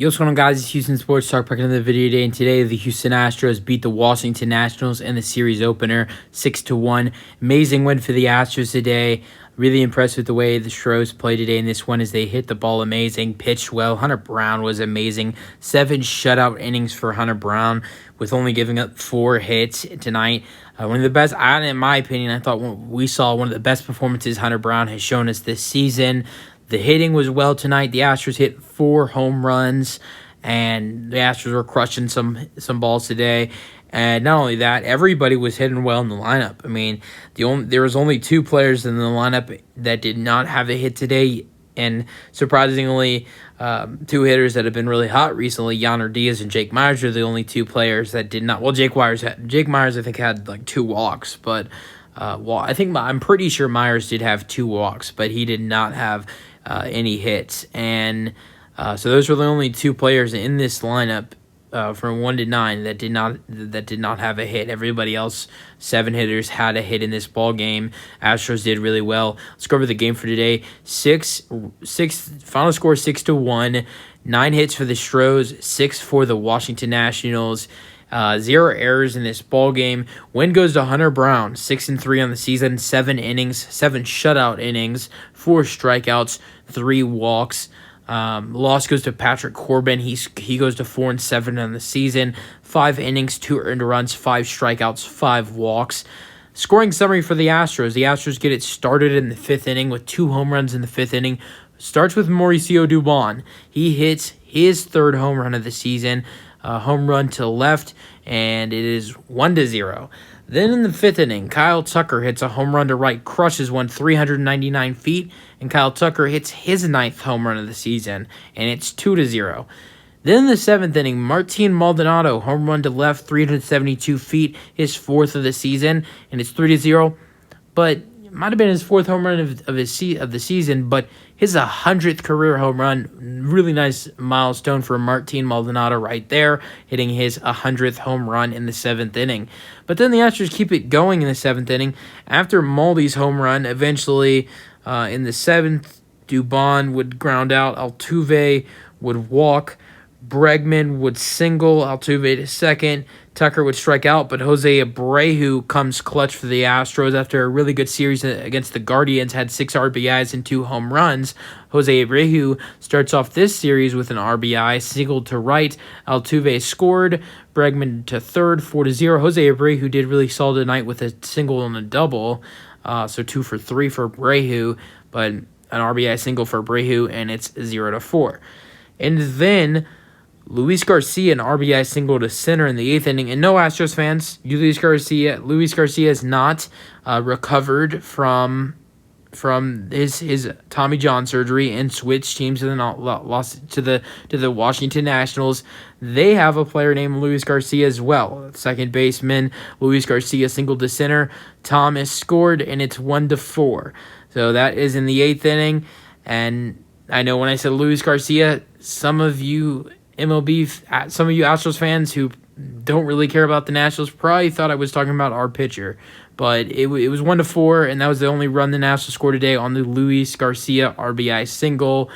Yo, what's going on, guys? It's Houston Sports Talk back another video today, and today the Houston Astros beat the Washington Nationals in the series opener 6-1. Amazing win for the Astros today. Really impressed with the way the Astros played today in this one as they hit the ball amazing, pitched well. Hunter Brown was amazing. 7 shutout innings for Hunter Brown with only giving up 4 hits tonight. One of the best, in my opinion, I thought we saw one of the best performances Hunter Brown has shown us this season. The hitting was well tonight. The Astros hit 4 home runs, and the Astros were crushing some balls today. And not only that, everybody was hitting well in the lineup. I mean, there was only 2 players in the lineup that did not have a hit today, and surprisingly, 2 hitters that have been really hot recently, Yainer Diaz and Jake Meyers, are the only 2 players that did not. Well, Jake Meyers I think had like 2 walks, but I'm pretty sure Meyers did have 2 walks, but he did not have any hits. And so those were the only 2 players in this lineup from 1 to 9 that did not have a hit. Everybody else, 7 hitters, had a hit in this ball game. Astros did really well. Let's go over the game for today. Final score 6-1. 9 hits for the Astros, 6 for the Washington Nationals. 0 errors in this ball game. Win goes to Hunter Brown, 6-3 on the season, 7 innings, 7 shutout innings, 4 strikeouts, 3 walks. Loss goes to Patrick Corbin. He goes to 4-7 on the season, 5 innings, 2 earned runs, 5 strikeouts, 5 walks. Scoring summary for the Astros. The Astros get it started in the 5th inning with 2 home runs in the 5th inning. Starts with Mauricio Dubon. He hits his 3rd home run of the season. Home run to left, and it is 1-0. Then in the 5th inning, Kyle Tucker hits a home run to right, crushes one 399 feet, and Kyle Tucker hits his 9th home run of the season, and it's 2-0. Then in the 7th inning, Martin Maldonado, home run to left, 372 feet, his 4th of the season, and it's 3-0. But it might have been his 4th home run of the season, but his 100th career home run. Really nice milestone for Martin Maldonado right there, hitting his 100th home run in the 7th inning. But then the Astros keep it going in the 7th inning. After Maldy's home run, eventually in the 7th, Dubon would ground out, Altuve would walk, Bregman would single, Altuve to second, Tucker would strike out, but Jose Abreu comes clutch for the Astros after a really good series against the Guardians, had 6 RBIs and 2 home runs. Jose Abreu starts off this series with an RBI, singled to right, Altuve scored, Bregman to 3rd, 4-0. Jose Abreu did really solid tonight with a single and a double, so 2 for 3 for Abreu, but an RBI single for Abreu, and it's 0-4. And then Luis Garcia, an RBI single to center in the 8th inning. And no, Astros fans, Luis Garcia is not recovered from his Tommy John surgery and switched teams to the Washington Nationals. They have a player named Luis Garcia as well. Second baseman Luis Garcia singled to center. Thomas scored, and it's 1-4. So that is in the 8th inning. And I know when I said Luis Garcia, some of you Astros fans who don't really care about the Nationals probably thought I was talking about our pitcher. But it was 1-4, and that was the only run the Nationals scored today on the Luis Garcia RBI single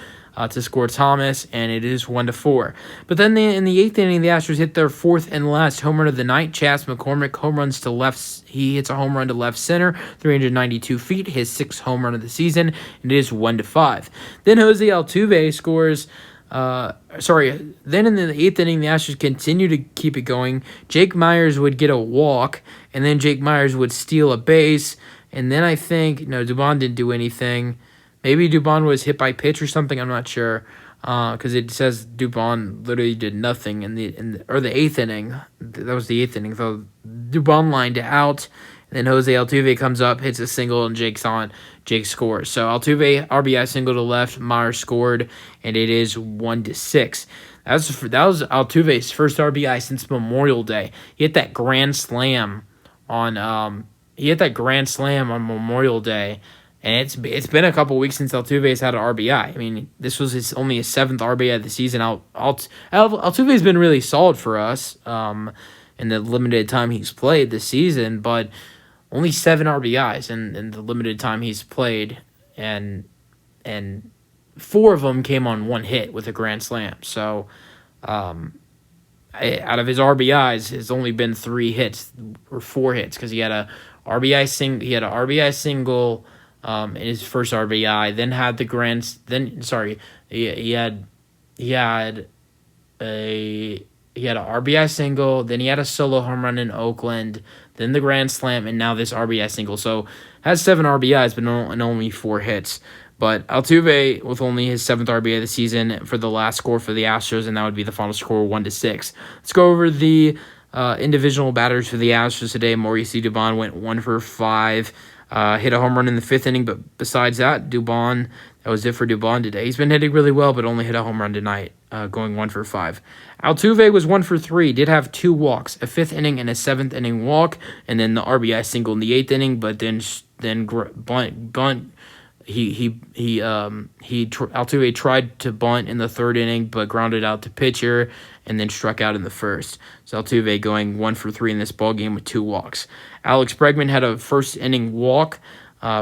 to score Thomas, and it is 1-4. But then in the 8th inning, the Astros hit their 4th and last home run of the night. Chas McCormick home runs to left. He hits a home run to left center, 392 feet, his 6th home run of the season, and it is 1-5. Then Jose Altuve scores. Then in the 8th inning, the Astros continue to keep it going. Jake Meyers would get a walk, and then Jake Meyers would steal a base, and then I think, Dubon didn't do anything. Maybe Dubon was hit by pitch or something, I'm not sure, because it says Dubon literally did nothing in the 8th inning. That was the 8th inning, so Dubon lined out. And then Jose Altuve comes up, hits a single, and Jake scores. So Altuve, RBI single to left, Myers scored, and it is 1-6. That was Altuve's first RBI since Memorial Day. He hit that grand slam on Memorial Day, and it's been a couple weeks since Altuve's had an RBI. I mean, this was only his 7th RBI of the season. Altuve's been really solid for us in the limited time he's played this season, but only 7 RBIs in the limited time he's played, and 4 of them came on 1 hit with a grand slam. So out of his RBIs, has only been 3 hits or 4 hits because he had a RBI single in his first RBI. Then had the grand. Then sorry, he had a RBI single. Then he had a solo home run in Oakland. Then the grand slam, and now this RBI single. So has 7 RBIs, but only 4 hits. But Altuve with only his 7th RBI of the season for the last score for the Astros, and that would be the final score 1-6. Let's go over the individual batters for the Astros today. Mauricio Dubon went 1 for 5, hit a home run in the 5th inning. But besides that, that was it for Dubon today. He's been hitting really well, but only hit a home run tonight, going 1 for 5. Altuve was 1 for 3, did have 2 walks, a 5th inning and a 7th inning walk, and then the RBI single in the 8th inning. But then bunt. Altuve tried to bunt in the 3rd inning, but grounded out to pitcher and then struck out in the 1st. So Altuve going 1 for 3 in this ball game with 2 walks. Alex Bregman had a 1st inning walk,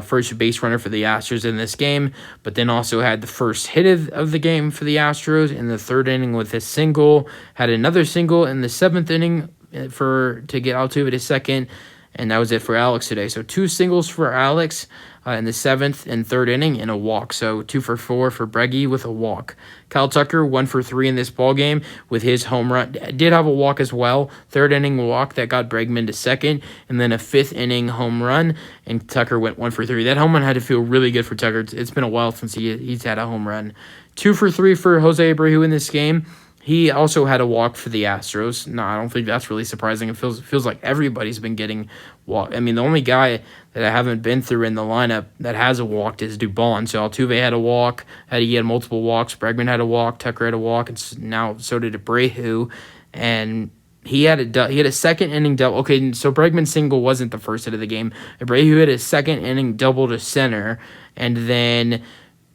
first base runner for the Astros in this game, but then also had the first hit of the game for the Astros in the 3rd inning with a single. Had another single in the 7th inning to get Altuve to 2nd. And that was it for Alex today. So 2 singles for Alex in the 7th and 3rd inning and a walk. So 2 for 4 for Breggy with a walk. Kyle Tucker 1 for 3 in this ball game with his home run. Did have a walk as well. 3rd inning walk that got Bregman to 2nd, and then a 5th inning home run. And Tucker went 1 for 3. That home run had to feel really good for Tucker. It's been a while since he's had a home run. 2 for 3 for Jose Abreu in this game. He also had a walk for the Astros. No, I don't think that's really surprising. It feels like everybody's been getting walk. I mean, the only guy that I haven't been through in the lineup that has a walk is Dubon. So Altuve had a walk. He had multiple walks. Bregman had a walk. Tucker had a walk, and now so did Abreu. And he had a 2nd inning double. Okay, so Bregman's single wasn't the first hit of the game. Abreu had a 2nd inning double to center, and then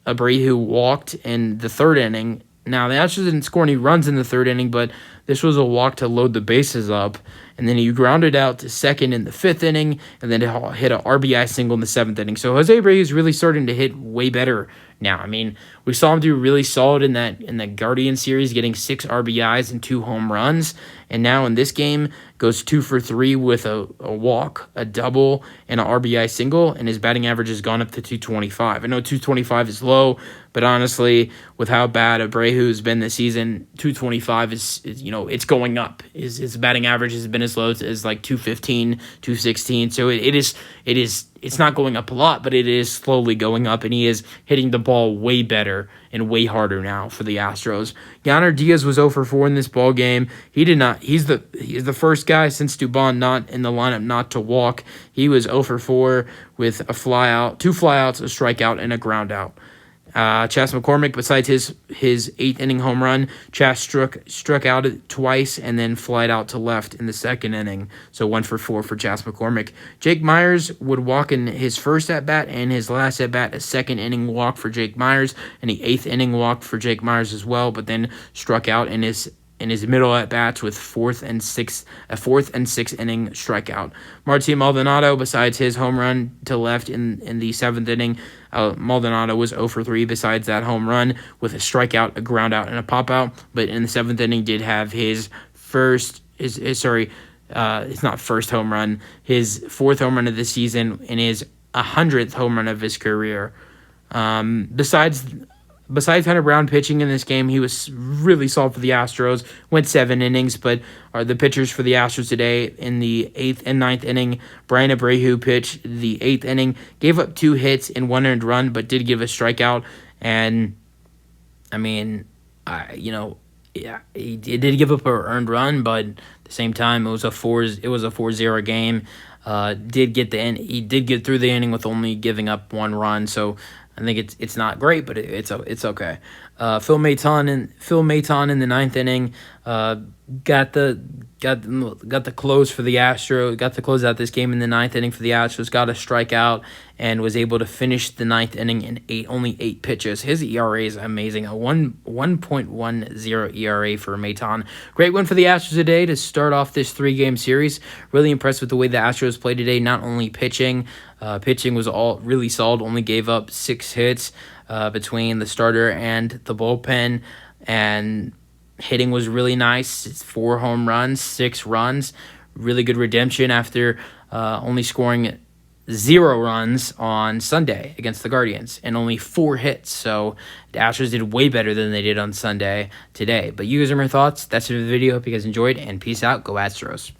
Abreu walked in the 3rd inning. Now, the Astros didn't score any runs in the 3rd inning, but this was a walk to load the bases up. And then he grounded out to 2nd in the 5th inning, and then hit an RBI single in the 7th inning. So Jose Abreu is really starting to hit way better now. I mean, we saw him do really solid in that Guardian series, getting 6 RBIs and 2 home runs. And now in this game, goes 2 for 3 with a walk, a double, and an RBI single, and his batting average has gone up to 225. I know 225 is low, but honestly, with how bad Abreu has been this season, 225 is it's going up. His batting average has been as low as like 215, 216. So it's not going up a lot, but it is slowly going up, and he is hitting the ball way better and way harder now for the Astros. Yainer Diaz was 0 for 4 in this ball game. He did not. He's the first guy since Dubon not in the lineup not to walk. He was 0 for 4 with a flyout, 2 flyouts, a strikeout, and a ground out. Chas McCormick, besides his 8th inning home run, Chas struck out twice and then flied out to left in the 2nd inning. So 1 for 4 for Chas McCormick. Jake Myers would walk in his first at-bat and his last at-bat, a 2nd inning walk for Jake Myers, and the 8th inning walk for Jake Myers as well, but then struck out in his middle at-bats with 4th and 6th inning strikeout. Martin Maldonado, besides his home run to left in the 7th inning, Maldonado was 0 for 3 besides that home run with a strikeout, a ground out, and a pop out. But in the 7th inning, did have his it's not first home run, his 4th home run of the season and his 100th home run of his career. Besides Hunter Brown pitching in this game, he was really solid for the Astros. Went 7 innings, but the pitchers for the Astros today in the 8th and 9th inning, Brian Abreu pitched the 8th inning, gave up 2 hits and 1 earned run, but did give a strikeout. And I mean, he did give up an earned run, but at the same time, it was a 4-0 game. He did get through the inning with only giving up 1 run, so I think it's not great, but it's okay. Phil Maton in the 9th inning got the close for the Astros. Got to close out this game in the 9th inning for the Astros. Got a strikeout and was able to finish the 9th inning in only 8 pitches. His ERA is amazing, a 1.10 ERA for Maton. Great win for the Astros today to start off this 3-game series. Really impressed with the way the Astros played today. Not only pitching was all really solid. Only gave up 6 hits. between the starter and the bullpen, and hitting was really nice. It's 4 home runs, 6 runs, really good redemption after only scoring 0 runs on Sunday against the Guardians and only 4 hits. So the Astros did way better than they did on Sunday today. But you guys are my thoughts. That's it for the video. Hope you guys enjoyed, and peace out. Go Astros.